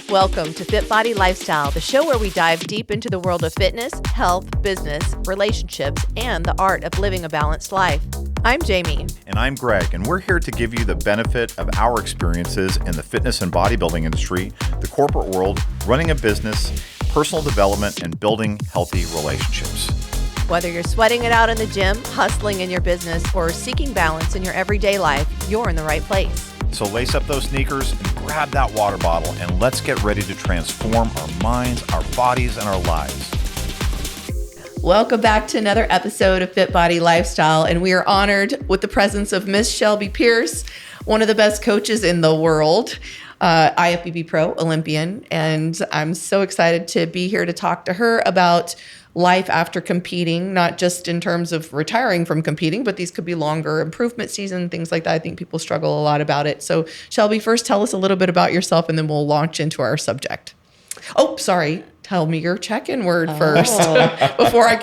Welcome to FitBody Lifestyle, the show where we dive deep into the world of fitness, health, business, relationships, and the art of living a balanced life. I'm Jami. And I'm Greg, and we're here to give you the benefit of our experiences in the fitness and bodybuilding industry, the corporate world, running a business, personal development, and building healthy relationships. Whether you're sweating it out in the gym, hustling in your business, or seeking balance in your everyday life, you're in the right place. So lace up those sneakers and grab that water bottle, and let's get ready to transform our minds, our bodies, and our lives. Welcome back to another episode of FitBody Lifestyle, and we are honored with the presence of Miss Shelby Pierce, one of the best coaches in the world, IFBB Pro Olympian, and I'm so excited to be here to talk to her about life after competing, not just in terms of retiring from competing, but these could be longer improvement season, things like that. I think people struggle a lot about it. So Shelby, first tell us a little bit about yourself and then we'll launch into our subject. Oh, sorry. Tell me your check-in word first before I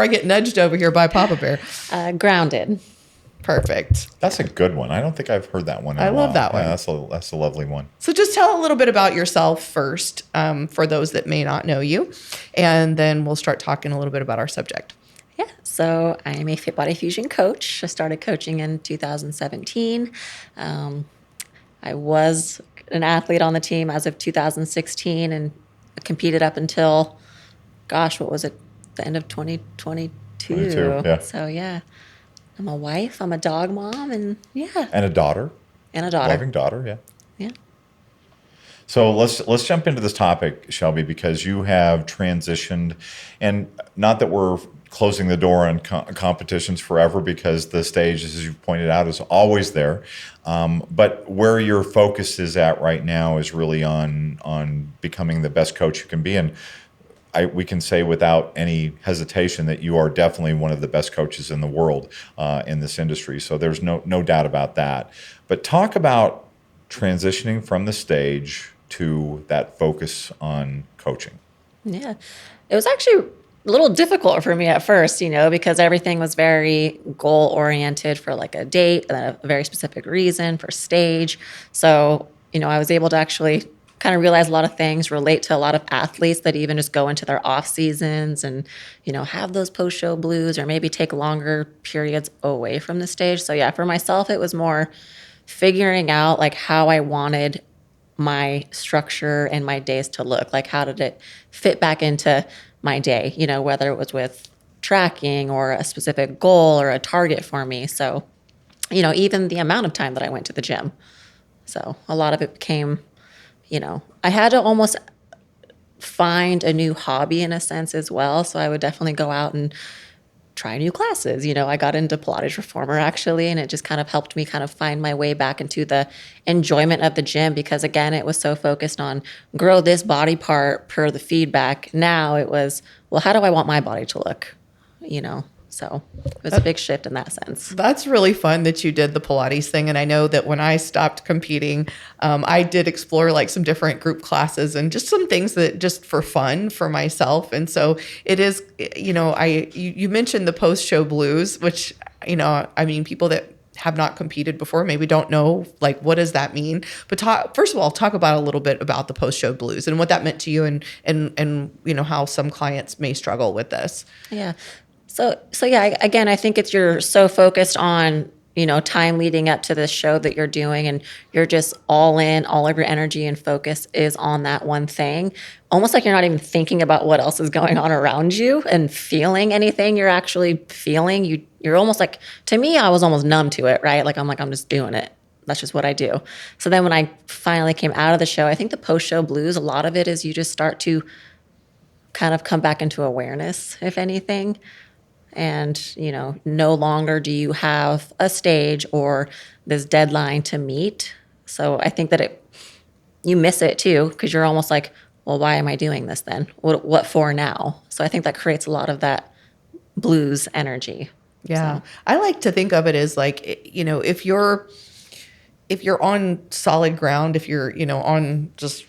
get nudged over here by Papa Bear. Grounded. Perfect. That's a good one. I don't think I've heard that one in a while. I love that one. Yeah, that's a lovely one. So just tell a little bit about yourself first, for those that may not know you, and then we'll start talking a little bit about our subject. Yeah, so I am a FitBody Fusion coach. I started coaching in 2017. I was an athlete on the team as of 2016 and competed up until, what was it, the end of 2022. 22, yeah. So, yeah. I'm a wife, I'm a dog mom, and yeah. And a daughter. Loving daughter, yeah. Yeah. So let's jump into this topic, Shelby, because you have transitioned, and not that we're closing the door on competitions forever, because the stage, as you pointed out, is always there. But where your focus is at right now is really on becoming the best coach you can be. And we can say without any hesitation that you are definitely one of the best coaches in the world in this industry. So there's no doubt about that. But talk about transitioning from the stage to that focus on coaching. Yeah. It was actually a little difficult for me at first, because everything was very goal oriented for like a date and a very specific reason for stage. So, I was able to actually kind of realize a lot of things, relate to a lot of athletes that even just go into their off seasons and, have those post-show blues or maybe take longer periods away from the stage. So yeah, for myself, it was more figuring out like how I wanted my structure and my days to look. Like how did it fit back into my day, whether it was with tracking or a specific goal or a target for me. So, even the amount of time that I went to the gym. So a lot of it became, I had to almost find a new hobby in a sense as well. So I would definitely go out and try new classes. I got into Pilates Reformer actually, and it just kind of helped me kind of find my way back into the enjoyment of the gym because again, it was so focused on grow this body part per the feedback. Now it was, well, how do I want my body to look? So it was a big shift in that sense. That's really fun that you did the Pilates thing. And I know that when I stopped competing, I did explore like some different group classes and just some things that just for fun for myself. And so it is, you mentioned the post-show blues, which, people that have not competed before maybe don't know, like, what does that mean? But first of all, talk about a little bit about the post-show blues and what that meant to you and how some clients may struggle with this. Yeah. So yeah, again, I think you're so focused on, time leading up to this show that you're doing and you're just all in, all of your energy and focus is on that one thing. Almost like you're not even thinking about what else is going on around you and feeling anything you're actually feeling. You're almost like, to me, I was almost numb to it, right? Like, I'm just doing it. That's just what I do. So then when I finally came out of the show, I think the post-show blues, a lot of it is you just start to kind of come back into awareness, if anything. And, no longer do you have a stage or this deadline to meet. So I think that you miss it too, because you're almost like, well, why am I doing this then? What for now? So I think that creates a lot of that blues energy. Yeah. So. I like to think of it as like, if you're on solid ground, if you're, on just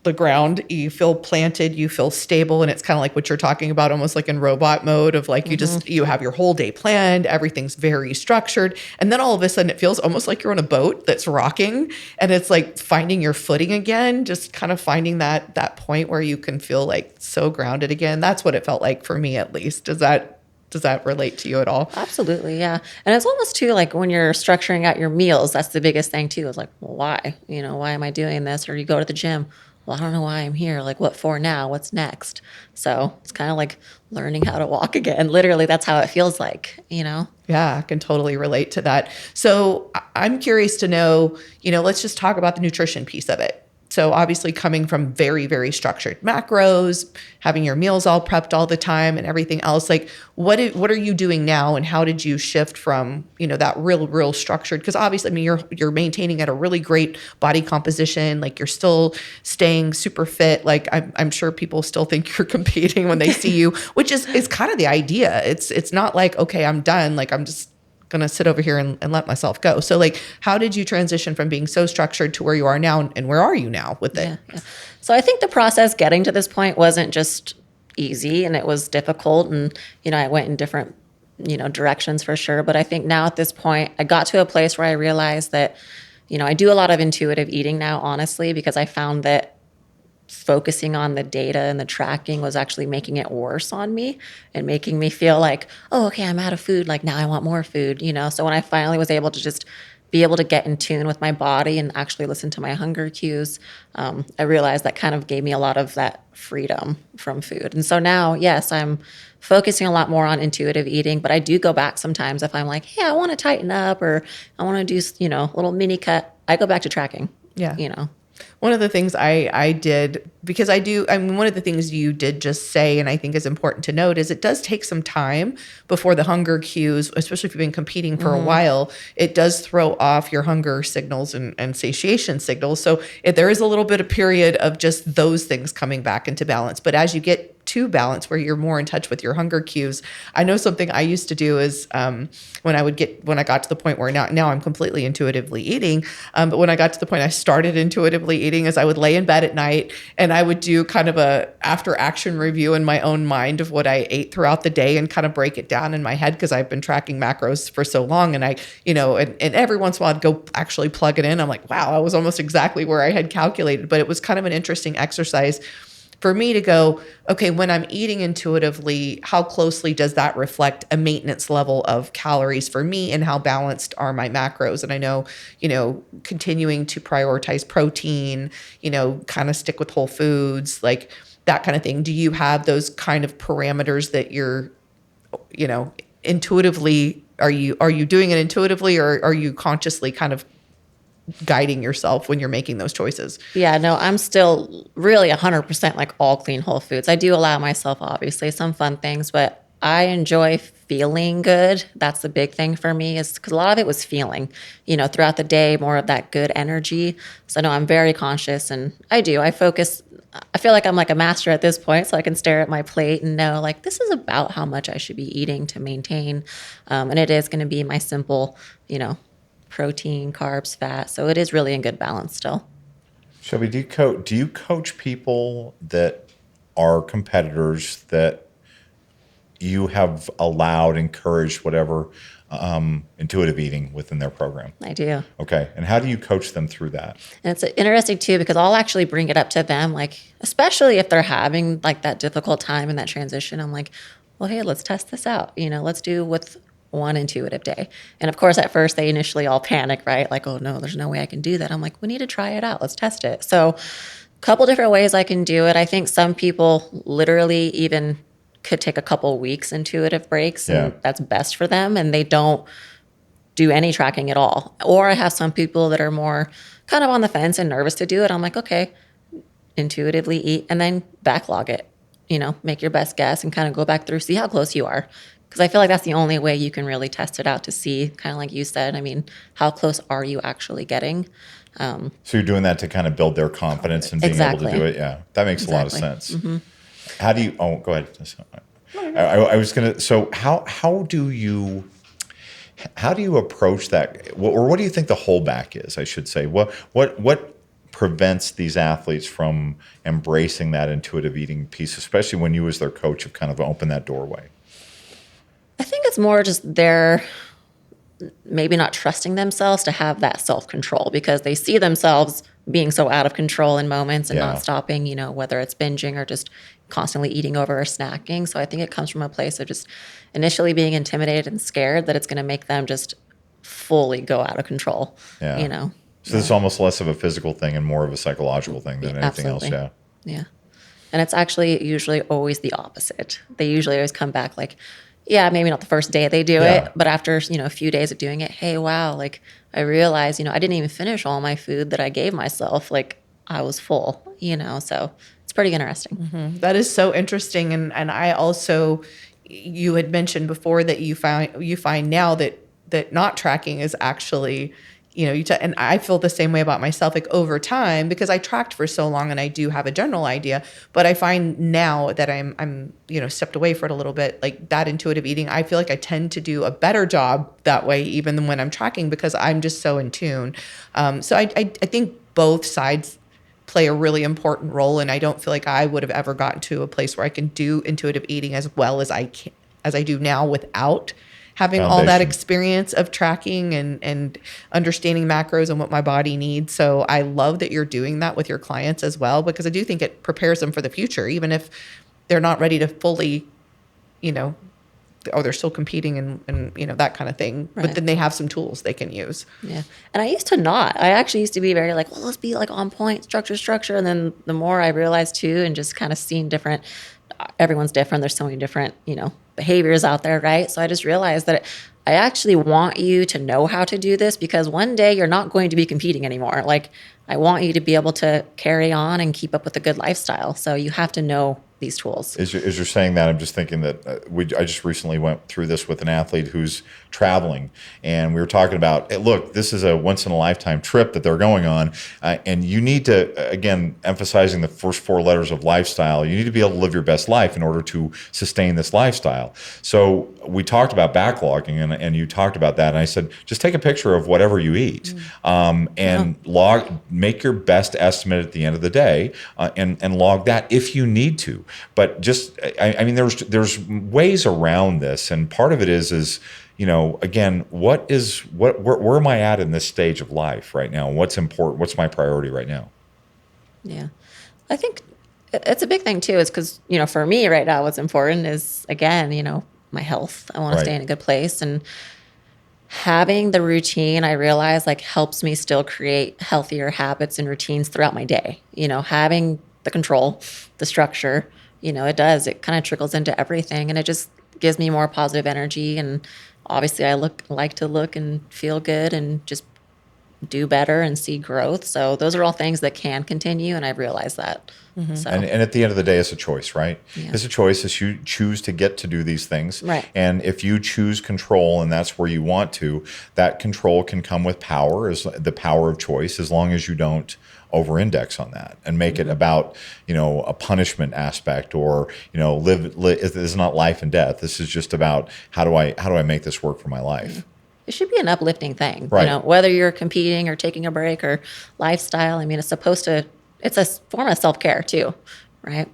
the ground, you feel planted, you feel stable, and it's kind of like what you're talking about, almost like in robot mode of like you have your whole day planned, everything's very structured, and then all of a sudden it feels almost like you're on a boat that's rocking, and it's like finding your footing again, just kind of finding that point where you can feel like so grounded again. That's what it felt like for me, at least. Does that relate to you at all? Absolutely, yeah. And it's almost too like when you're structuring out your meals, that's the biggest thing too. It's like, well, why? Why am I doing this? Or you go to the gym. Well, I don't know why I'm here. Like, what for now? What's next? So it's kind of like learning how to walk again. Literally, that's how it feels like, Yeah, I can totally relate to that. So I'm curious to know, let's just talk about the nutrition piece of it. So obviously coming from very, very structured macros, having your meals all prepped all the time and everything else, like what are you doing now, and how did you shift from, that real structured? Because obviously, I mean, you're maintaining at a really great body composition, like you're still staying super fit. Like I'm sure people still think you're competing when they see you, which is kind of the idea. It's not like, okay, I'm done. Like I'm just gonna sit over here and let myself go. So like, how did you transition from being so structured to where you are now, and where are you now with it? Yeah. So I think the process getting to this point wasn't just easy, and it was difficult, and I went in different directions for sure. But I think now at this point, I got to a place where I realized that I do a lot of intuitive eating now, honestly, because I found that focusing on the data and the tracking was actually making it worse on me and making me feel like, oh, okay, I'm out of food. Like now I want more food, So when I finally was able to just be able to get in tune with my body and actually listen to my hunger cues, I realized that kind of gave me a lot of that freedom from food. And so now, yes, I'm focusing a lot more on intuitive eating, but I do go back sometimes if I'm like, hey, I want to tighten up, or I want to do, a little mini cut. I go back to tracking. Yeah. One of the things I did, because one of the things you did just say, and I think is important to note, is it does take some time before the hunger cues, especially if you've been competing for a while, it does throw off your hunger signals and satiation signals. So there is a little bit of period of just those things coming back into balance. But as you get to balance, where you're more in touch with your hunger cues, I know something I used to do is when I got to the point where now I'm completely intuitively eating, but when I got to the point I started intuitively eating, is I would lay in bed at night and I would do kind of a after action review in my own mind of what I ate throughout the day and kind of break it down in my head, because I've been tracking macros for so long, and and every once in a while I'd go actually plug it in. I'm like, wow, I was almost exactly where I had calculated. But it was kind of an interesting exercise for me to go, okay, when I'm eating intuitively, how closely does that reflect a maintenance level of calories for me, and how balanced are my macros? And I know, continuing to prioritize protein, kind of stick with whole foods, like that kind of thing. Do you have those kind of parameters that you're, intuitively, are you doing it intuitively, or are you consciously kind of guiding yourself when you're making those choices? Yeah, no, I'm still really 100% like all clean whole foods. I do allow myself, obviously, some fun things, but I enjoy feeling good. That's the big thing for me, is because a lot of it was feeling, throughout the day, more of that good energy. So no, I'm very conscious, and I focus. I feel like I'm like a master at this point, so I can stare at my plate and know like this is about how much I should be eating to maintain. And it is going to be my simple, protein, carbs, fat. So it is really in good balance still. Shelby, do you coach people that are competitors that you have encouraged whatever intuitive eating within their program? I do. Okay. And how do you coach them through that? And it's interesting too, because I'll actually bring it up to them, like, especially if they're having like that difficult time in that transition. I'm like, well, hey, let's test this out. Let's do with one intuitive day. And of course, at first they initially all panic, right? Like, oh no, there's no way I can do that. I'm like, we need to try it out. Let's test it. So a couple different ways I can do it. I think some people literally even could take a couple weeks intuitive breaks, and that's best for them, and they don't do any tracking at all. Or I have some people that are more kind of on the fence and nervous to do it. I'm like, okay, intuitively eat and then backlog it, make your best guess and kind of go back through, see how close you are. Because I feel like that's the only way you can really test it out, to see, kind of like you said, I mean, how close are you actually getting? So you're doing that to kind of build their confidence and being able to do it. Yeah, that makes a lot of sense. Mm-hmm. How do you, go ahead. I was going to, so how do you approach that? Or what do you think the holdback is, I should say? What prevents these athletes from embracing that intuitive eating piece, especially when you as their coach have kind of opened that doorway? I think it's more just their maybe not trusting themselves to have that self-control, because they see themselves being so out of control in moments and not stopping, whether it's binging or just constantly eating over or snacking. So I think it comes from a place of just initially being intimidated and scared that it's going to make them just fully go out of control, So it's almost less of a physical thing and more of a psychological thing than anything else. Yeah. And it's actually usually always the opposite. They usually always come back like, yeah, maybe not the first day they do it, but after, a few days of doing it, hey, wow, like I realized, I didn't even finish all my food that I gave myself. Like I was full, so it's pretty interesting. Mm-hmm. That is so interesting. And I also, you had mentioned before that you find now that not tracking is actually, and I feel the same way about myself, like over time, because I tracked for so long and I do have a general idea, but I find now that I'm stepped away for it a little bit, like that intuitive eating, I feel like I tend to do a better job that way, even than when I'm tracking, because I'm just so in tune. So I think both sides play a really important role. And I don't feel like I would have ever gotten to a place where I can do intuitive eating as well as I do now without having all that experience of tracking and understanding macros and what my body needs. So I love that you're doing that with your clients as well, because I do think it prepares them for the future, even if they're not ready to fully, they're still competing and that kind of thing. Right. But then they have some tools they can use. Yeah. And I used to not. I actually used to be very like, well, let's be like on point, structure. And then the more I realized too, and just kind of seeing everyone's different. There's so many different, behaviors out there, right? So I just realized that I actually want you to know how to do this, because one day you're not going to be competing anymore. Like I want you to be able to carry on and keep up with a good lifestyle. So you have to know these tools. As you're saying that, I'm just thinking that I just recently went through this with an athlete who's traveling, and we were talking about, hey, look, this is a once-in-a-lifetime trip that they're going on, and you need to, again, emphasizing the first four letters of lifestyle, you need to be able to live your best life in order to sustain this lifestyle. So we talked about backlogging, and you talked about that, and I said, just take a picture of whatever you eat, and make your best estimate at the end of the day, and log that if you need to. But just, I mean, there's ways around this, and part of it is again, where am I at in this stage of life right now? What's important? What's my priority right now? Yeah, I think it's a big thing too. Is because for me right now, what's important is again, my health. I want to stay in a good place, and having the routine, I realize helps me still create healthier habits and routines throughout my day. Having the control, the structure, it kind of trickles into everything, and it just gives me more positive energy. And obviously I like to look and feel good and just do better and see growth. So those are all things that can continue, and I've realized that. Mm-hmm. So. And at the end of the day, it's a choice, right? Yeah. It's a choice. If you choose to get to do these things. Right. And if you choose control and that's where you want to, that control can come with power, is the power of choice, as long as you don't over-index on that and make it about, a punishment aspect, or, live. This is not life and death. This is just about how do I make this work for my life? It should be an uplifting thing, right. Whether you're competing or taking a break or lifestyle. I mean, it's a form of self-care too, right?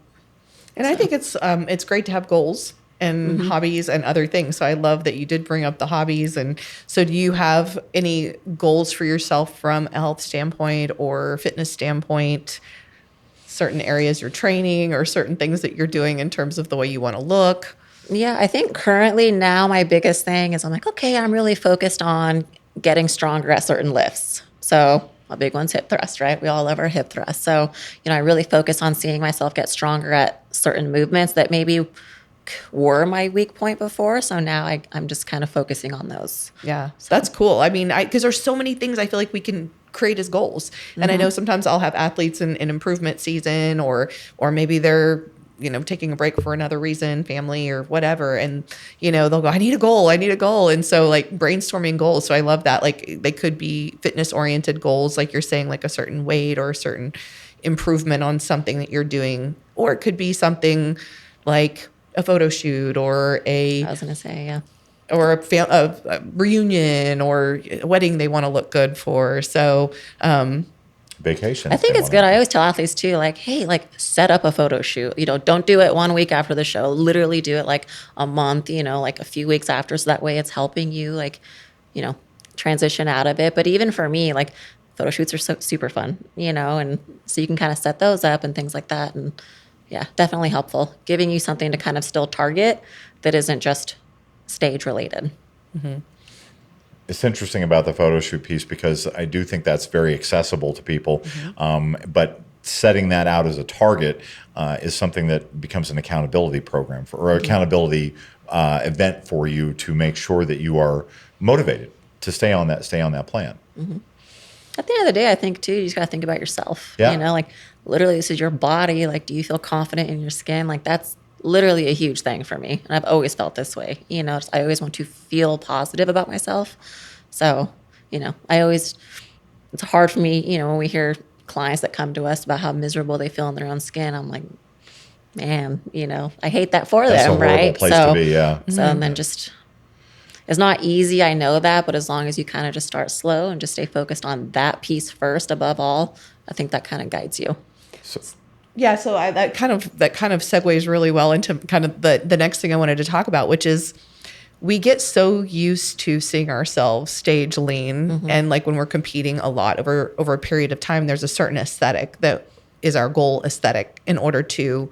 And I think it's great to have goals and hobbies and other things. So I love that you did bring up the hobbies. And so do you have any goals for yourself from a health standpoint or fitness standpoint, certain areas you're training or certain things that you're doing in terms of the way you want to look? Yeah, I think currently now my biggest thing is I'm like, okay, I'm really focused on getting stronger at certain lifts. So a big one's hip thrust, right? We all love our hip thrust. So, I really focus on seeing myself get stronger at certain movements that maybe were my weak point before. So now I'm just kind of focusing on those. Yeah, so. That's cool. I mean, because there's so many things I feel like we can create as goals. And I know sometimes I'll have athletes in improvement season or maybe they're, taking a break for another reason, family or whatever. And, they'll go, I need a goal. And so brainstorming goals. So I love that. They could be fitness oriented goals, like you're saying, like a certain weight or a certain improvement on something that you're doing. Or it could be something like a photo shoot or I was going to say, yeah. Or a reunion or a wedding they want to look good for. So, vacation. I if think they it's wanna. good. I always tell athletes too, like, hey, like set up a photo shoot. Don't do it 1 week after the show. Literally do it like a month, like a few weeks after. So that way it's helping you like, you know, transition out of it. But even for me, like photo shoots are super fun, and so you can kind of set those up and things like that. And yeah, definitely helpful. Giving you something to kind of still target that isn't just stage related. It's interesting about the photo shoot piece because I do think that's very accessible to people. But setting that out as a target is something that becomes an accountability program or accountability event for you to make sure that you are motivated to stay on that plan. At the end of the day, I think too, you just got to think about yourself. Yeah. Like literally, this is your body. Like, do you feel confident in your skin? Like, that's literally a huge thing for me. And I've always felt this way. I always want to feel positive about myself. So, it's hard for me, when we hear clients that come to us about how miserable they feel in their own skin. I'm like, man, I hate that for That's a them, horrible right? place so, to be. Yeah. So, and then just, it's not easy, I know that, but as long as you kind of just start slow and just stay focused on that piece first above all, I think that kind of guides you. Yeah, so that kind of segues really well into kind of the next thing I wanted to talk about, which is we get so used to seeing ourselves stage lean, and like when we're competing a lot over a period of time, there's a certain aesthetic that is our goal aesthetic in order to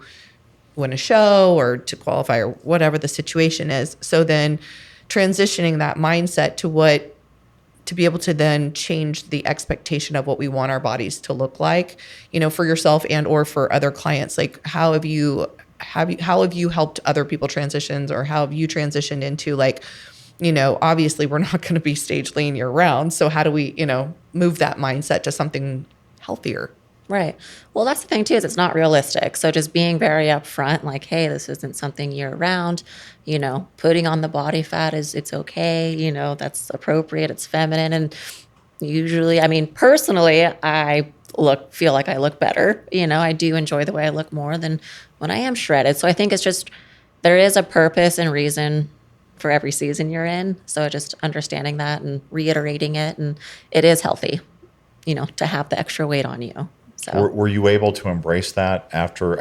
win a show or to qualify or whatever the situation is. So then transitioning that mindset to be able to then change the expectation of what we want our bodies to look like, for yourself and or for other clients. Like how have you helped other people transitions, or how have you transitioned into like, obviously we're not going to be stage lean year round. So how do we, move that mindset to something healthier? Right. Well, that's the thing too, is it's not realistic. So just being very upfront, like, hey, this isn't something year round, putting on the body fat it's okay. That's appropriate. It's feminine. And usually, personally, I feel like I look better. I do enjoy the way I look more than when I am shredded. So I think it's just, there is a purpose and reason for every season you're in. So just understanding that and reiterating it. And it is healthy, to have the extra weight on you. So. Were you able to embrace that after?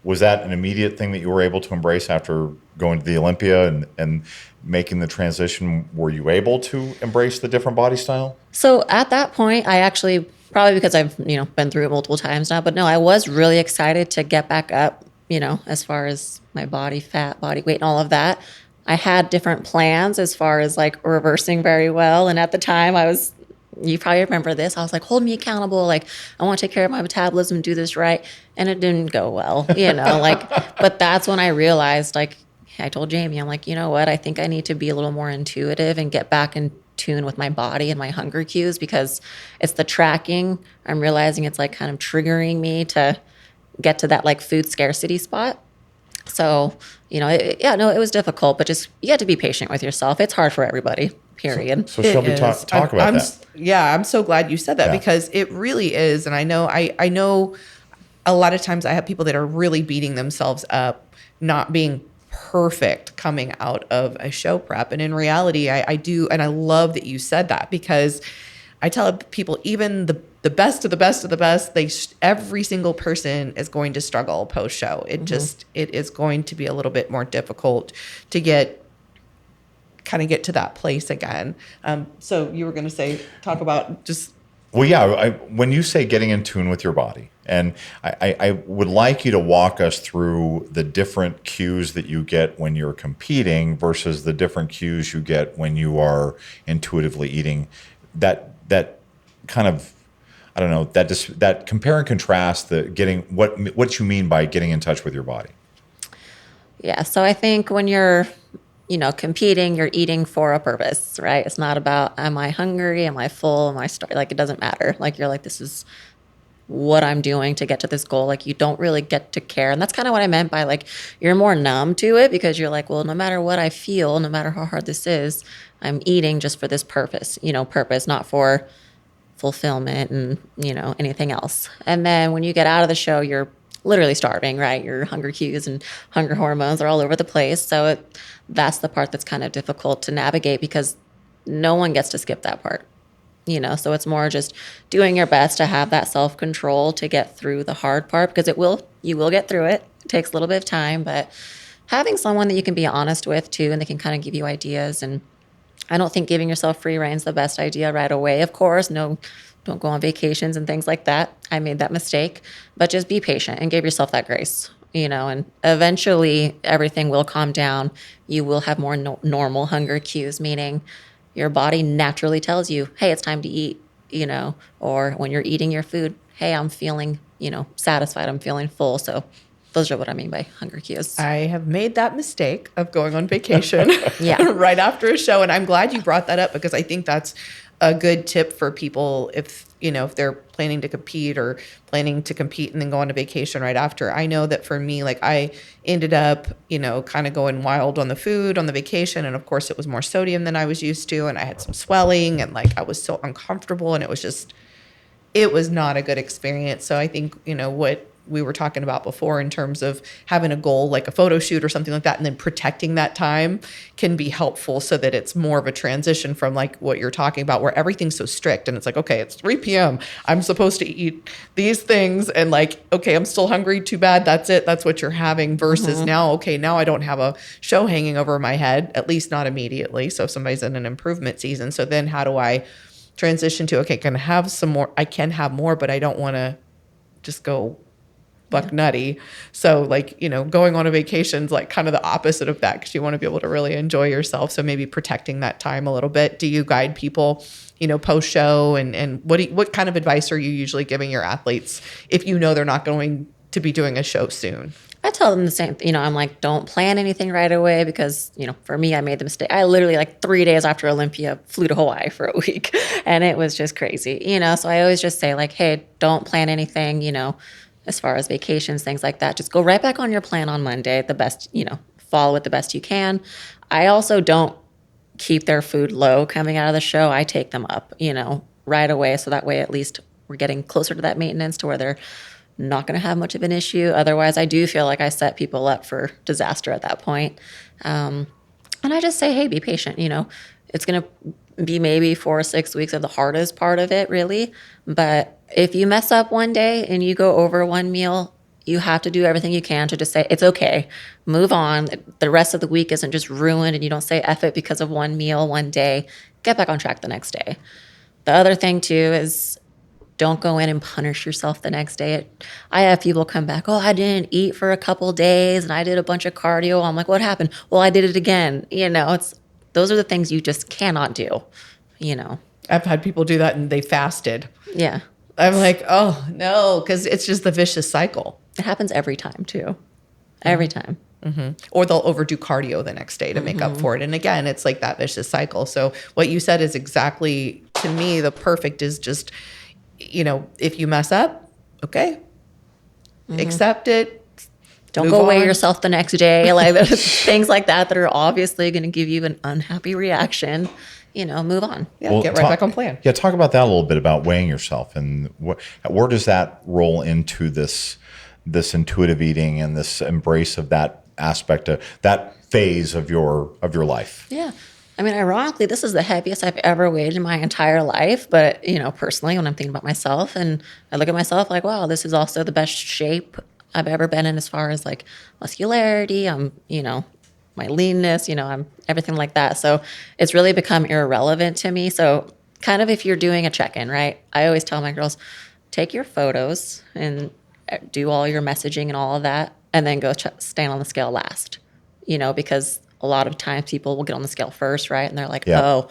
Was that an immediate thing that you were able to embrace after going to the Olympia and making the transition? Were you able to embrace the different body style? So at that point, I actually, probably because I've, been through it multiple times now, but no, I was really excited to get back up, as far as my body fat, body weight, and all of that. I had different plans as far as like reversing very well. And at the time you probably remember this, I was like, hold me accountable. Like, I want to take care of my metabolism, do this right. And it didn't go well, but that's when I realized, like, I told Jami, I'm like, you know what? I think I need to be a little more intuitive and get back in tune with my body and my hunger cues, because it's the tracking. I'm realizing it's like kind of triggering me to get to that like food scarcity spot. So, it was difficult, but just, you have to be patient with yourself. It's hard for everybody, period. So Shelby, talk about that. Yeah, I'm so glad you said that, Yeah. because it really is. And I know a lot of times I have people that are really beating themselves up, not being perfect coming out of a show prep. And in reality, I do. And I love that you said that, because I tell people, even the best of the best of the best, every single person is going to struggle post show. It is going to be a little bit more difficult to get to that place again. So you were going to talk about just. Well, yeah, when you say getting in tune with your body, and I would like you to walk us through the different cues that you get when you're competing versus the different cues you get when you are intuitively eating. That kind of, I don't know, that compare and contrast, the getting what you mean by getting in touch with your body. Yeah. So I think when you're, competing, you're eating for a purpose, right? It's not about, am I hungry? Am I full? Am I starving? Like, it doesn't matter. Like, you're like, this is what I'm doing to get to this goal. Like, you don't really get to care. And that's kind of what I meant by like, you're more numb to it, because you're like, well, no matter what I feel, no matter how hard this is, I'm eating just for this purpose, not for fulfillment and, anything else. And then when you get out of the show, you're literally starving, right? Your hunger cues and hunger hormones are all over the place. So that's the part that's kind of difficult to navigate, because no one gets to skip that part. So it's more just doing your best to have that self-control to get through the hard part, because you will get through it. It takes a little bit of time, but having someone that you can be honest with too, and they can kind of give you ideas. And I don't think giving yourself free reign is the best idea right away. Of course, no, don't go on vacations and things like that. I made that mistake, but just be patient and give yourself that grace, and eventually everything will calm down. You will have more normal hunger cues, meaning your body naturally tells you, hey, it's time to eat, or when you're eating your food, hey, I'm feeling, satisfied, I'm feeling full. So those are what I mean by hunger cues. I have made that mistake of going on vacation Yeah. right after a show. And I'm glad you brought that up, because I think that's a good tip for people if they're planning to compete and then go on a vacation right after. I know that for me, like, I ended up, kind of going wild on the food on the vacation. And of course it was more sodium than I was used to. And I had some swelling and like, I was so uncomfortable, and it was not a good experience. So I think, what we were talking about before in terms of having a goal, like a photo shoot or something like that, and then protecting that time can be helpful, so that it's more of a transition from like what you're talking about, where everything's so strict and it's like, okay, it's 3 p.m. I'm supposed to eat these things, and like, okay, I'm still hungry. Too bad. That's it. That's what you're having, versus now I don't have a show hanging over my head, at least not immediately. So if somebody's in an improvement season, so then how do I transition to, okay, can I have some more? I can have more, but I don't want to just go buck nutty. So like, going on a vacation is like kind of the opposite of that, because you want to be able to really enjoy yourself. So maybe protecting that time a little bit. Do you guide people, post show, and what kind of advice are you usually giving your athletes if they're not going to be doing a show soon? I tell them the same, I'm like, don't plan anything right away, because, for me, I made the mistake. I literally, like 3 days after Olympia, flew to Hawaii for a week, and it was just crazy, so I always just say like, hey, don't plan anything, as far as vacations, things like that. Just go right back on your plan on Monday, the best, follow it the best you can. I also don't keep their food low coming out of the show. I take them up, right away. So that way, at least we're getting closer to that maintenance to where they're not going to have much of an issue. Otherwise, I do feel like I set people up for disaster at that point. And I just say, hey, be patient. It's going to be maybe 4 or 6 weeks of the hardest part of it, really. But if you mess up one day and you go over one meal, you have to do everything you can to just say, it's okay, move on. The rest of the week isn't just ruined, and you don't say F it because of one meal one day. Get back on track the next day. The other thing too is, don't go in and punish yourself the next day. I have people come back, oh, I didn't eat for a couple days and I did a bunch of cardio. I'm like, what happened? Well, I did it again. Those are the things you just cannot do, I've had people do that and they fasted. Yeah. I'm like, oh no, because it's just the vicious cycle. It happens every time too. Every time. Mm-hmm. Or they'll overdo cardio the next day to make up for it. And again, it's like that vicious cycle. So what you said is exactly, to me, the perfect is just, if you mess up, okay, accept it. Don't go weigh yourself the next day. Like there's things like that are obviously going to give you an unhappy reaction. Move on. Yeah, get right back on plan. Yeah, talk about that a little bit, about weighing yourself, and where does that roll into this intuitive eating and this embrace of that aspect of that phase of your life? Yeah. I mean, ironically, this is the heaviest I've ever weighed in my entire life. But, personally, when I'm thinking about myself and I look at myself like, wow, this is also the best shape I've ever been in as far as like muscularity, my leanness, I'm everything like that. So it's really become irrelevant to me. So kind of if you're doing a check-in, right? I always tell my girls, take your photos and do all your messaging and all of that, and then go stand on the scale last, because a lot of times people will get on the scale first, right? And they're like, oh,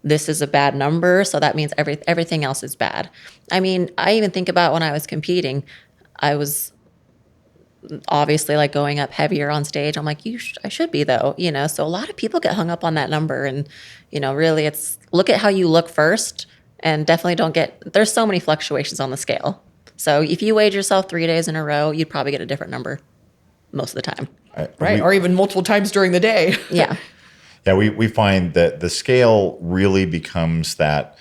this is a bad number, so that means everything else is bad. I mean, I even think about when I was competing, I was obviously like going up heavier on stage. I'm like, I should be though, So a lot of people get hung up on that number, and really it's look at how you look first, and definitely there's so many fluctuations on the scale. So if you weighed yourself 3 days in a row, you'd probably get a different number most of the time. Right. Or even multiple times during the day. Yeah. Yeah. We find that the scale really becomes that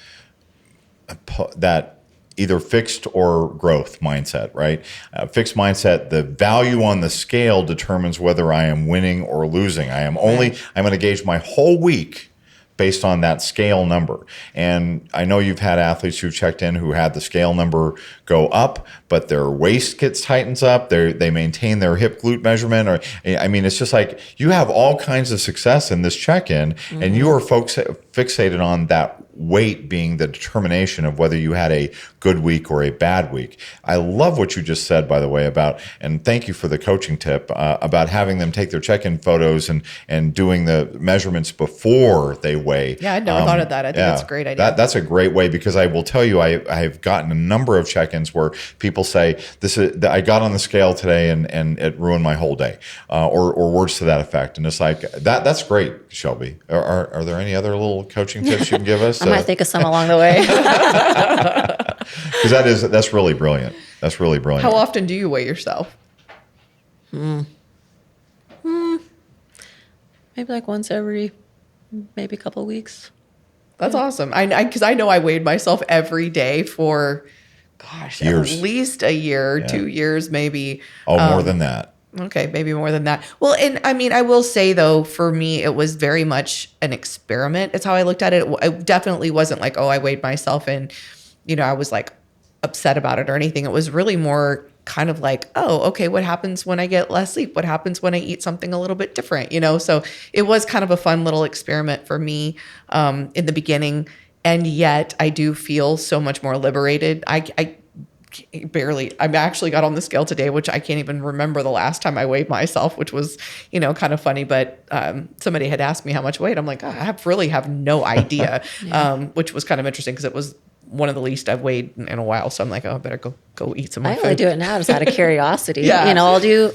either fixed or growth mindset, right? Fixed mindset, the value on the scale determines whether I am winning or losing. I'm going to gauge my whole week based on that scale number. And I know you've had athletes who've checked in who had the scale number go up, but their waist tightens up. They maintain their hip glute measurement. Or I mean, it's just like you have all kinds of success in this check-in, and you are fixated on that weight being the determination of whether you had a good week or a bad week. I love what you just said, by the way, about, and thank you for the coaching tip, about having them take their check-in photos and doing the measurements before they weigh. Yeah, I'd never thought of that. I think that's a great idea. That's a great way, because I will tell you, I've gotten a number of check-ins where people say, I got on the scale today and it ruined my whole day, or words to that effect. And it's like, that's great, Shelby. Are there any other little coaching tips you can give us? I might think of some along the way. Because that's really brilliant. That's really brilliant. How often do you weigh yourself? Maybe like once every, maybe a couple of weeks. That's awesome. Because I know I weighed myself every day for, years. At least a year, 2 years, maybe. Oh, more than that. Okay, maybe more than that. Well, and I mean, I will say though, for me, it was very much an experiment. It's how I looked at it. It definitely wasn't like, oh, I weighed myself and, I was like upset about it or anything. It was really more kind of like, oh, okay, what happens when I get less sleep? What happens when I eat something a little bit different? So it was kind of a fun little experiment for me in the beginning. And yet I do feel so much more liberated. I actually got on the scale today, which I can't even remember the last time I weighed myself, which was, kind of funny. But somebody had asked me how much weight. I'm like, I really have no idea, which was kind of interesting because it was one of the least I've weighed in a while. So I'm like, oh, I better go eat some more food. I only do it now just out of curiosity. Yeah. I'll do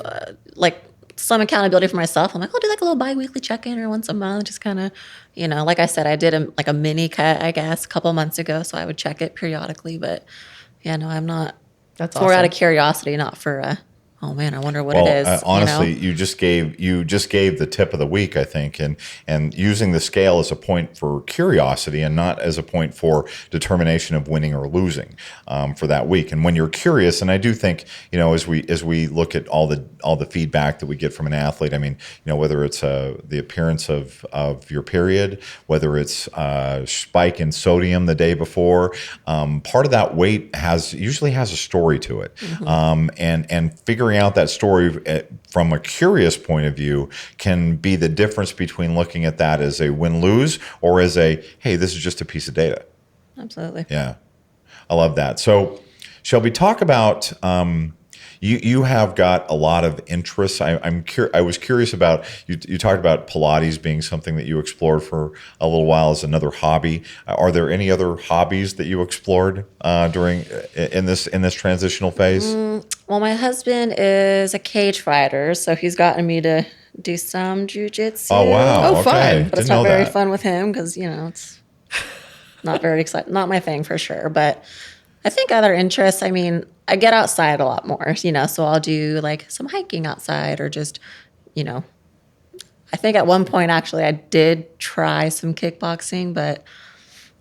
like some accountability for myself. I'm like, I'll do like a little bi-weekly check-in or once a month, just kind of, like I said, I did a mini cut, I guess, a couple months ago. So I would check it periodically, but yeah, no, I'm not. That's more awesome. Out of curiosity, not for oh man, I wonder what it is. Honestly, you just gave the tip of the week, I think, and using the scale as a point for curiosity and not as a point for determination of winning or losing for that week. And when you're curious, and I do think, as we look at all the feedback that we get from an athlete, I mean, whether it's the appearance of your period, whether it's spike in sodium the day before, part of that weight usually has a story to it, and figuring out that story from a curious point of view can be the difference between looking at that as a win-lose or as a, hey, this is just a piece of data. Absolutely. Yeah. I love that. So, Shelby, talk about, you have got a lot of interests. I was curious about, you talked about Pilates being something that you explored for a little while as another hobby. Are there any other hobbies that you explored in this transitional phase? Well, my husband is a cage fighter, so he's gotten me to do some jujitsu. Oh, wow. Oh, fun. Okay. But it's not very fun with him because, it's not very exciting. Not my thing for sure. But I think other interests, I mean, I get outside a lot more, so I'll do like some hiking outside or just, I think at one point actually I did try some kickboxing, but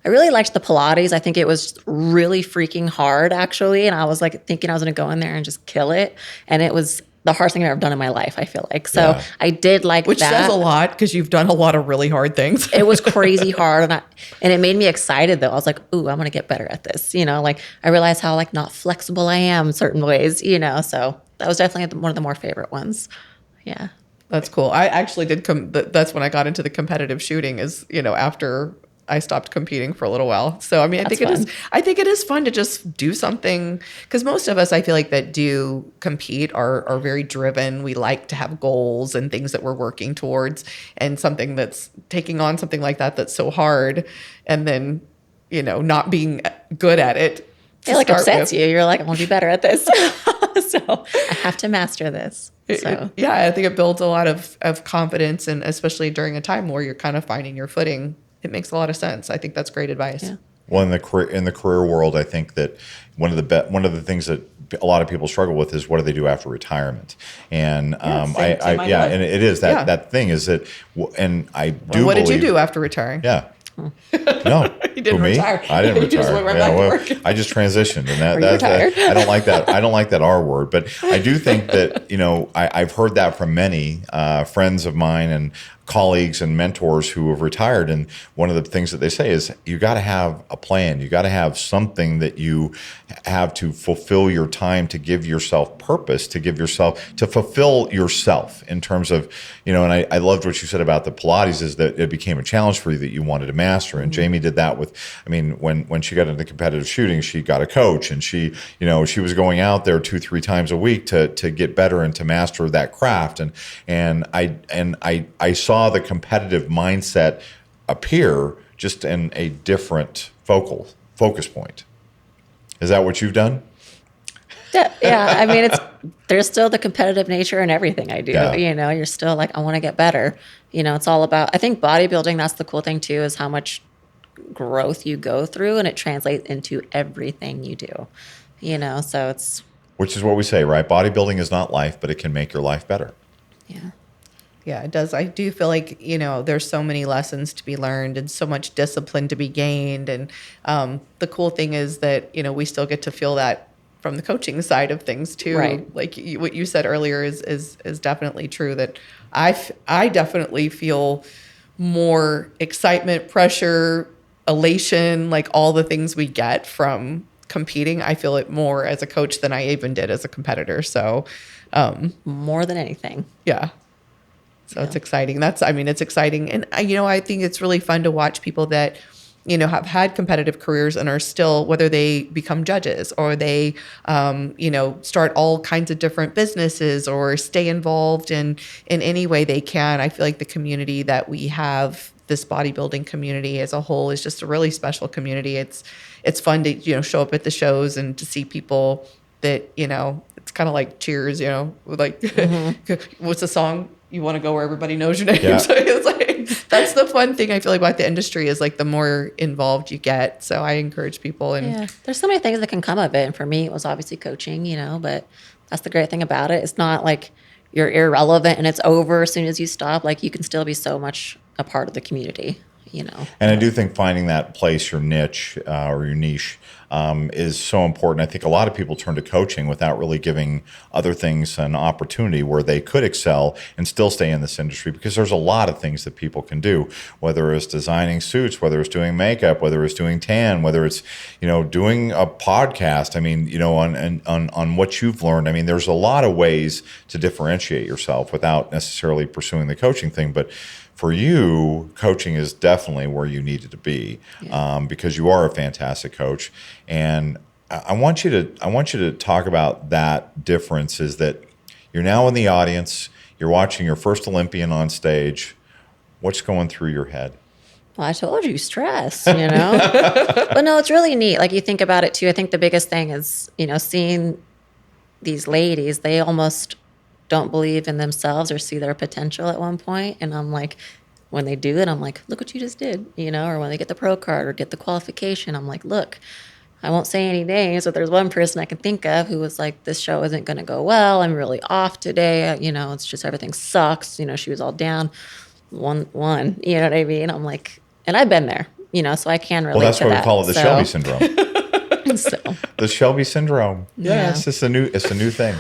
I really liked the Pilates. I think it was really freaking hard actually. And I was like thinking I was going to go in there and just kill it. And it was the hardest thing I've ever done in my life, I feel like. So yeah. I did like Which that. Which says a lot because you've done a lot of really hard things. It was crazy hard. And it made me excited though. I was like, ooh, I'm going to get better at this. like I realized how like not flexible I am in certain ways, so that was definitely one of the more favorite ones. Yeah. That's cool. I actually did that's when I got into the competitive shooting is, after I stopped competing for a little while. So, I mean, I think it is fun to just do something because most of us, I feel like that do compete are very driven. We like to have goals and things that we're working towards and something that's taking on something like that that's so hard and then, not being good at it. It like upsets you. You're like, I want to be better at this. So I have to master this. So yeah, I think it builds a lot of confidence and especially during a time where you're kind of finding your footing. It makes a lot of sense. I think that's great advice. Yeah. Well, in the career world, I think that one of the things that a lot of people struggle with is what do they do after retirement? And and it is that thing is that, and I do. What did you do after retiring? Yeah. No, you didn't retire. I didn't retire. Just went right back to work. I just transitioned, and that's I don't like that. I don't like that R word, but I do think that I've heard that from many friends of mine and colleagues and mentors who have retired, and one of the things that they say is you got to have a plan. You got to have something that you have to fulfill your time, to give yourself purpose, to fulfill yourself in terms of, and I loved what you said about the Pilates, is that it became a challenge for you that you wanted to master. And Jami did that with, when she got into competitive shooting, she got a coach, and she was going out there 2-3 times a week to get better and to master that craft. And I saw the competitive mindset appear just in a different focus point. Is that what you've done? Yeah. There's still the competitive nature in everything I do. Yeah. You're still like, I want to get better. It's all about, I think bodybuilding, that's the cool thing too, is how much growth you go through, and it translates into everything you do. So it's, which is what we say, right? Bodybuilding is not life, but it can make your life better. yeah. Yeah, it does. I do feel like, there's so many lessons to be learned and so much discipline to be gained. And the cool thing is that, we still get to feel that from the coaching side of things too. Right. Like what you said earlier is definitely true, that I definitely feel more excitement, pressure, elation, like all the things we get from competing. I feel it more as a coach than I even did as a competitor. So More than anything. yeah. So it's exciting. It's exciting. And, I think it's really fun to watch people that, have had competitive careers and are still, whether they become judges or they, start all kinds of different businesses or stay involved in any way they can. I feel like the community that we have, this bodybuilding community as a whole, is just a really special community. It's fun to, show up at the shows and to see people that, it's kind of like Cheers, like what's the song? You want to go where everybody knows your name. Yeah. So it's like, that's the fun thing I feel like about the industry, is like the more involved you get. So I encourage people. And Yeah, there's so many things that can come of it. And for me, it was obviously coaching, but that's the great thing about it. It's not like you're irrelevant and it's over as soon as you stop. Like, you can still be so much a part of the community, And I do think finding that place, your niche or your niche, is so important. I think a lot of people turn to coaching without really giving other things an opportunity where they could excel and still stay in this industry, because there's a lot of things that people can do, whether it's designing suits, whether it's doing makeup, whether it's doing tan, whether it's, doing a podcast. On what you've learned. There's a lot of ways to differentiate yourself without necessarily pursuing the coaching thing. But for you, coaching is definitely where you needed to be, because you are a fantastic coach. And I want you to talk about that difference, is that you're now in the audience, you're watching your first Olympian on stage. What's going through your head? Well, I told you, stress, But no, it's really neat. Like, you think about it too. I think the biggest thing is, seeing these ladies, they almost don't believe in themselves or see their potential at one point. And I'm like, when they do it, I'm like, look what you just did, or when they get the pro card or get the qualification, I'm like, look, I won't say any names, but there's one person I can think of who was like, this show isn't going to go well. I'm really off today. It's just, everything sucks. She was all down. One, you know what I mean? I'm like, and I've been there, so I can relate to that. Well, that's why we call it the Shelby syndrome. The Shelby syndrome. Yes, it's a new thing.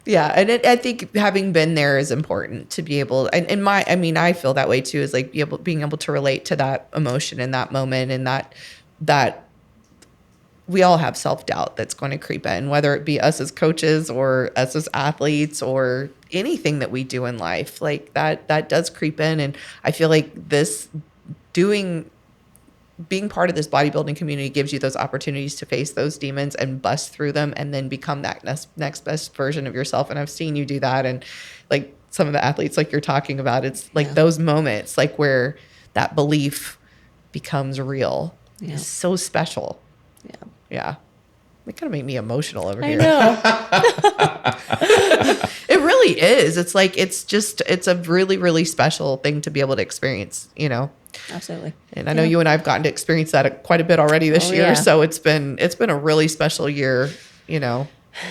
yeah. And I think having been there is important to be able, and I feel that way too, is like being able to relate to that emotion in that moment, and that we all have self-doubt that's going to creep in, whether it be us as coaches or us as athletes or anything that we do in life. Like that does creep in. And I feel like being part of this bodybuilding community gives you those opportunities to face those demons and bust through them, and then become that next best version of yourself. And I've seen you do that. And like some of the athletes like you're talking about, it's like those moments like where that belief becomes real. Yeah. It's so special. Yeah. Yeah. It kind of made me emotional over I here. know. It really is. It's like, it's a really, really special thing to be able to experience, Absolutely. And I know you and I have gotten to experience that quite a bit already this year. Yeah. So it's been a really special year, And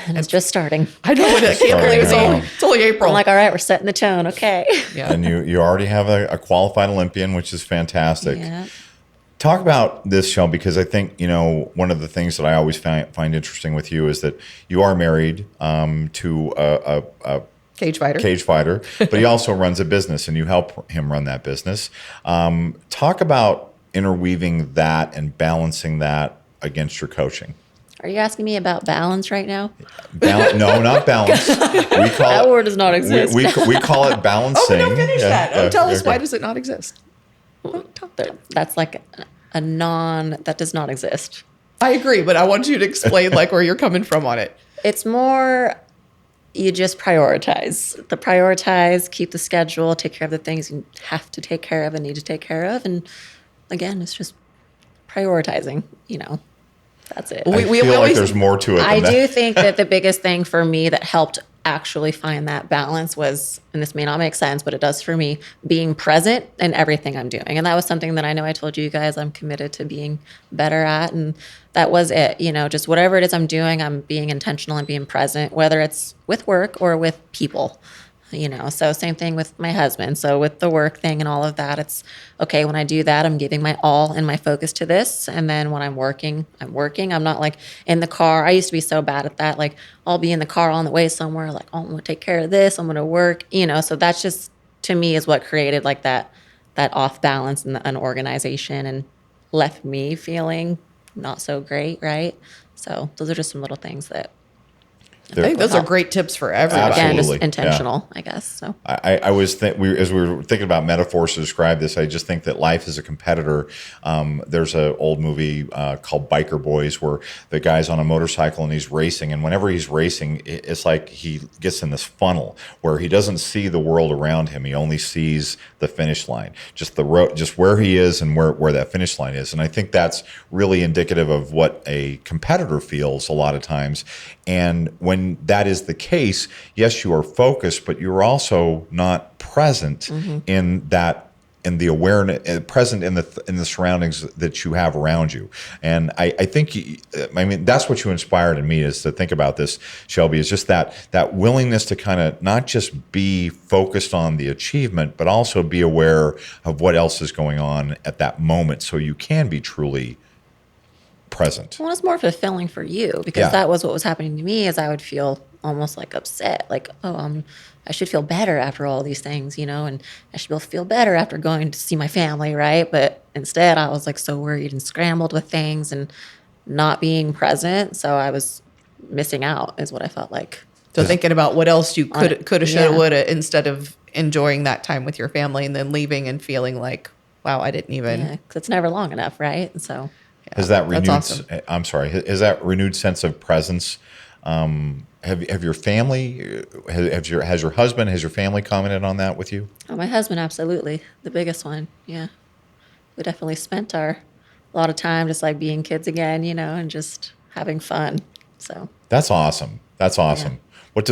it's just starting. I know. I can't believe it's only April. I'm like, all right, we're setting the tone. Okay. Yeah. And you already have a qualified Olympian, which is fantastic. Yeah. Talk about this, Shelby, because I think, one of the things that I always find interesting with you is that you are married to a cage fighter, but he also runs a business, and you help him run that business. Talk about interweaving that and balancing that against your coaching. Are you asking me about balance right now? No, not balance. We call That word does not exist. We call it balancing. Oh, don't finish that. Tell us, okay. why does it not exist? That's like that does not exist. I agree, but I want you to explain like where you're coming from on it. It's more, you just prioritize, keep the schedule, take care of the things you have to take care of and need to take care of. And again, it's just prioritizing, that's it. I feel like there's more to it than I that. do think that the biggest thing for me that helped actually find that balance was, and this may not make sense, but it does for me, being present in everything I'm doing. And that was something that I know I told you guys I'm committed to being better at. And that was it, just whatever it is I'm doing, I'm being intentional and being present, whether it's with work or with people. So same thing with my husband. So with the work thing and all of that, it's okay. When I do that, I'm giving my all and my focus to this. And then when I'm working. I'm not like in the car. I used to be so bad at that. Like I'll be in the car on the way somewhere, like, oh, I'm going to take care of this. I'm going to work, so that's just, to me, is what created like that off balance and an organization and left me feeling not so great. Right. So those are just some little things that, I think those are great tips for everyone. again, just Absolutely, intentional, I guess. So I was as we were thinking about metaphors to describe this, I just think that life is a competitor. There's an old movie called Biker Boys where the guy's on a motorcycle and he's racing, and whenever he's racing, it's like he gets in this funnel where he doesn't see the world around him. He only sees the finish line, just the road, just where he is and where that finish line is. And I think that's really indicative of what a competitor feels a lot of times. And when that is the case, yes, you are focused, but you're also not present in the awareness, present in the surroundings that you have around you. And I think, that's what you inspired in me, is to think about this, Shelby, is just that willingness to kind of not just be focused on the achievement, but also be aware of what else is going on at that moment, so you can be truly present. Well, it's more fulfilling for you, because that was what was happening to me, is I would feel almost like upset, like, I should feel better after all these things, and I should feel better after going to see my family, right? But instead, I was like so worried and scrambled with things and not being present. So I was missing out, is what I felt like. So thinking about what else you could have, should have, Yeah. would have, instead of enjoying that time with your family and then leaving and feeling like, wow, I didn't even. Yeah, 'cause it's never long enough, right? And so Has that renewed? That's awesome. I'm sorry. Has that renewed sense of presence? Have your family, has your husband, has your family commented on that with you? Oh, my husband, absolutely. The biggest one. Yeah. We definitely spent a lot of time just like being kids again, and just having fun. So That's awesome. That's awesome. Yeah.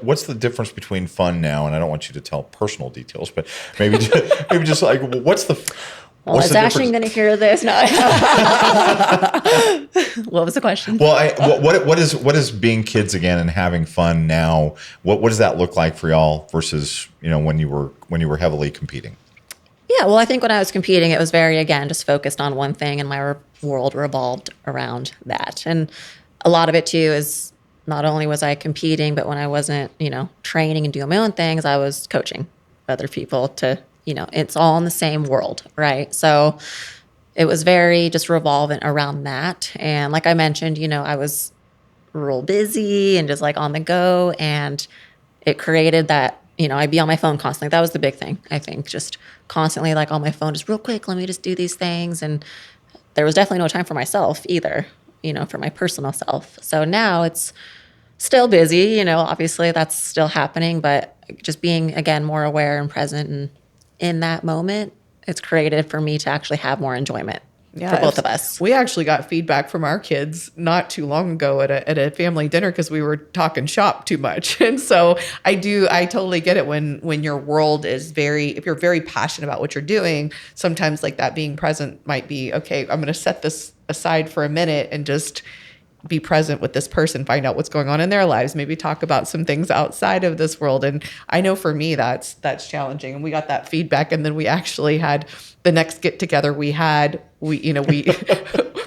What's the difference between fun now? And I don't want you to tell personal details, but maybe just like, what's the is Ashton going to hear this? No. What was the question? Well, what is being kids again and having fun now? What does that look like for y'all versus when you were heavily competing? Yeah, well, I think when I was competing, it was very, again, just focused on one thing, and my world revolved around that. And a lot of it too is not only was I competing, but when I wasn't, training and doing my own things, I was coaching other people to, it's all in the same world, right? So it was very just revolving around that. And like I mentioned, I was real busy and just like on the go, and it created that, I'd be on my phone constantly. That was the big thing, I think, just constantly like on my phone, just real quick, let me just do these things. And there was definitely no time for myself either, for my personal self. So now it's still busy, obviously that's still happening, but just being, again, more aware and present and in that moment, it's created for me to actually have more enjoyment for both of us. We actually got feedback from our kids not too long ago at a family dinner because we were talking shop too much. And so I totally get it when your world is if you're very passionate about what you're doing, sometimes like that being present might be, okay, I'm going to set this aside for a minute and just be present with this person, find out what's going on in their lives, maybe talk about some things outside of this world. And I know for me, that's challenging. And we got that feedback. And then we actually had the next get together we had we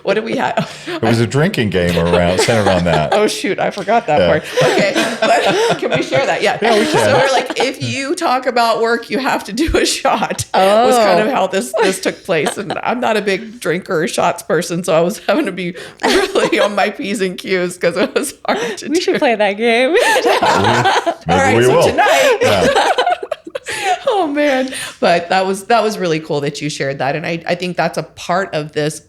what did we have? It was a drinking game centered on that. Oh shoot, I forgot that part. Okay, but can we share that? Yeah, we can. So we're like, if you talk about work, you have to do a shot. Oh, was kind of how this took place. And I'm not a big drinker or shots person, so I was having to be really on my P's and Q's because it was hard to do. We should play that game. Maybe we will tonight. Yeah. Oh man, but that was really cool that you shared that, and I think that's a part of this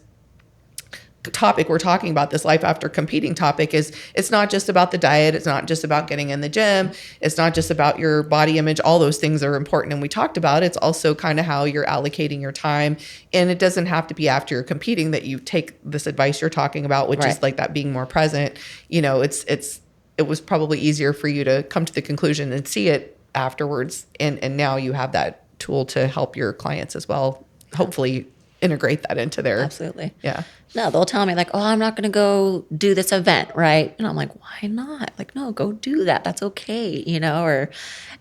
topic we're talking about, this life after competing topic. Is it's not just about the diet, it's not just about getting in the gym, it's not just about your body image. All those things are important, and we talked about it's also kind of how you're allocating your time. And it doesn't have to be after you're competing that you take this advice you're talking about, which is like that being more present. It was probably easier for you to come to the conclusion and see it afterwards, and now you have that tool to help your clients as well, hopefully integrate that into their Absolutely. Yeah. No, they'll tell me like, oh, I'm not going to go do this event, right? And I'm like, why not? Like, no, go do that. That's okay, and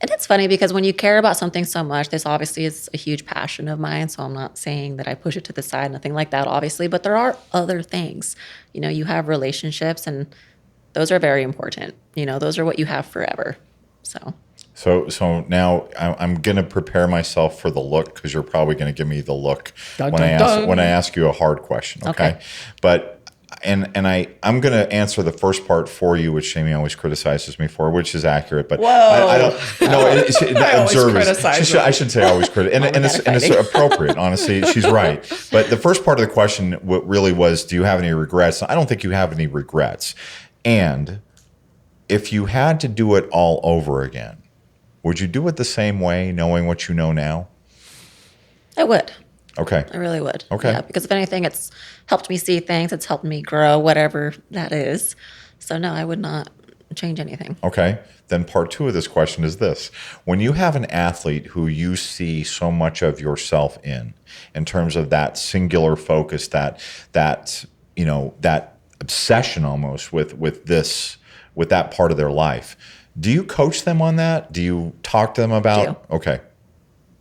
it's funny because when you care about something so much, this obviously is a huge passion of mine. So I'm not saying that I push it to the side, nothing like that, obviously, but there are other things. You have relationships, and those are very important. Those are what you have forever. So now I'm going to prepare myself for the look, because you're probably going to give me the look when I ask you a hard question. Okay. But I'm going to answer the first part for you, which Jami always criticizes me for, which is accurate. But I don't know. I should say I always criticize, and it's appropriate. Honestly, she's right. But the first part of the question really was, do you have any regrets? I don't think you have any regrets. And if you had to do it all over again, would you do it the same way, knowing what you know now? I would. Okay. I really would. Okay. Yeah, because if anything, it's helped me see things. It's helped me grow, whatever that is. So no, I would not change anything. Okay. Then part two of this question is this. When you have an athlete who you see so much of yourself in terms of that singular focus, that obsession almost with that part of their life, do you coach them on that? Do you talk to them about? Okay.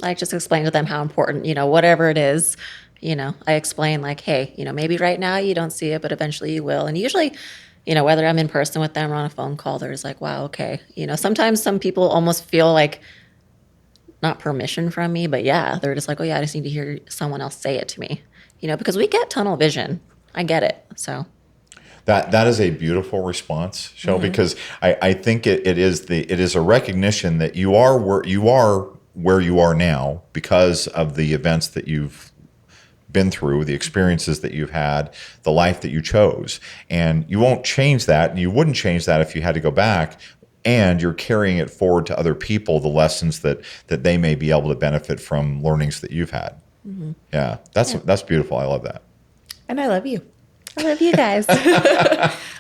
I just explain to them how important, whatever it is, I explain like, hey, maybe right now you don't see it, but eventually you will. And usually, whether I'm in person with them or on a phone call, there's like, wow, okay. Sometimes some people almost feel like not permission from me, but yeah, they're just like, oh yeah, I just need to hear someone else say it to me, because we get tunnel vision. I get it. So. That is a beautiful response, Shelby, because I think it is a recognition that you are where you are now because of the events that you've been through, the experiences that you've had, the life that you chose, and you won't change that, and you wouldn't change that if you had to go back. And you're carrying it forward to other people, the lessons that they may be able to benefit from learnings that you've had. Mm-hmm. Yeah, that's beautiful. I love that. And I love you. I love you guys.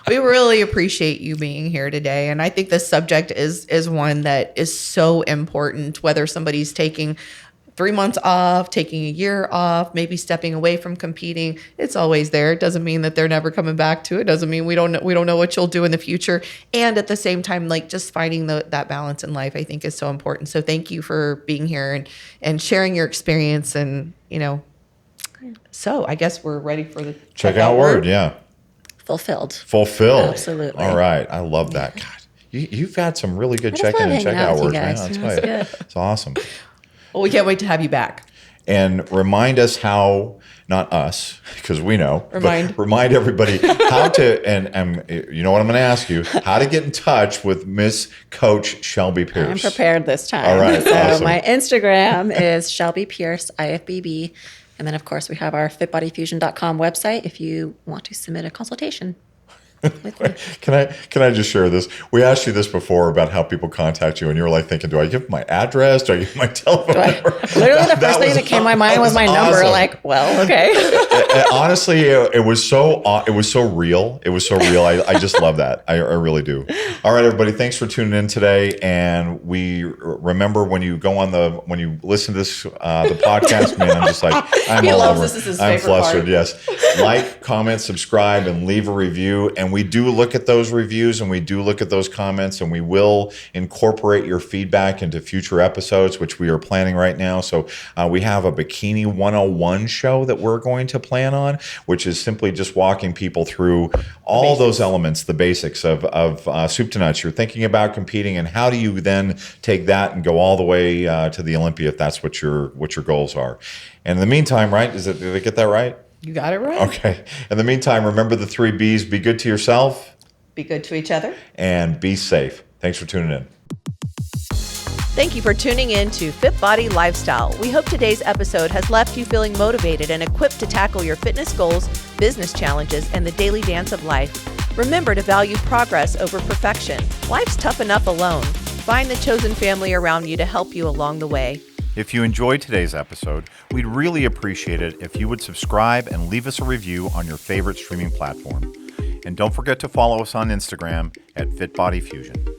We really appreciate you being here today. And I think this subject is one that is so important, whether somebody's taking 3 months off, taking a year off, maybe stepping away from competing. It's always there. It doesn't mean that they're never coming back to it. It doesn't mean we don't know what you'll do in the future. And at the same time, like just finding that balance in life, I think is so important. So thank you for being here and sharing your experience. And, so I guess we're ready for the checkout word. Yeah. Fulfilled. Absolutely. All right. I love that. God, you've had some really good check-in and checkout words, man. That's right. It's awesome. Well, we can't wait to have you back. And remind us how, not us, because we know, remind everybody how to, and you know what I'm going to ask you, how to get in touch with Miss Coach Shelby Pierce. I'm prepared this time. All right. So awesome. My Instagram is Shelby Pierce, IFBB. And then, of course, we have our fitbodyfusion.com website if you want to submit a consultation with me. Can I just share this? We asked you this before about how people contact you, and you were like thinking, do I give my address? Do I give my telephone number? Literally, the first thing that came to my mind was my number. Like, well, okay. Honestly, it was so real. It was so real. I just love that. I really do. All right, everybody. Thanks for tuning in today. And we remember when you listen to this the podcast, man, I'm just like I'm all over. This is his I'm favorite flustered. part. Yes. Like, comment, subscribe, and leave a review. And And we do look at those reviews and we do look at those comments, and we will incorporate your feedback into future episodes, which we are planning right now. So we have a Bikini 101 show that we're going to plan on, which is simply just walking people through all those elements, the basics of soup to nuts. You're thinking about competing, and how do you then take that and go all the way to the Olympia if that's what your goals are. And in the meantime, right? Did I get that right? You got it right. Okay. In the meantime, remember the 3 B's: be good to yourself, Be good to each other, and be safe. Thanks for tuning in. Thank you for tuning in to FitBody Lifestyle. We hope today's episode has left you feeling motivated and equipped to tackle your fitness goals, business challenges, and the daily dance of life. Remember to value progress over perfection. Life's tough enough alone. Find the chosen family around you to help you along the way. If you enjoyed today's episode, we'd really appreciate it if you would subscribe and leave us a review on your favorite streaming platform. And don't forget to follow us on Instagram at FitBodyFusion.